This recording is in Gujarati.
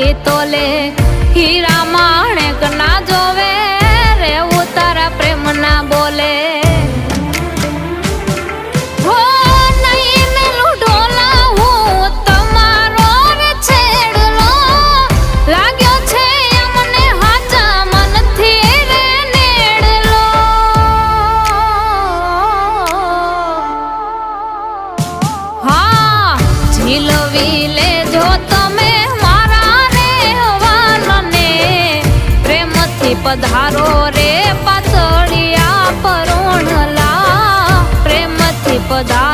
પિત્તોલે હીરા માણેક ના જોવે રે ઉતારા પ્રેમ ના બોલે ઝીલવી લેજો તમે મારા રહેવાનને પ્રેમથી પધારો રે પાતળિયા પરોણલા પ્રેમથી પધારો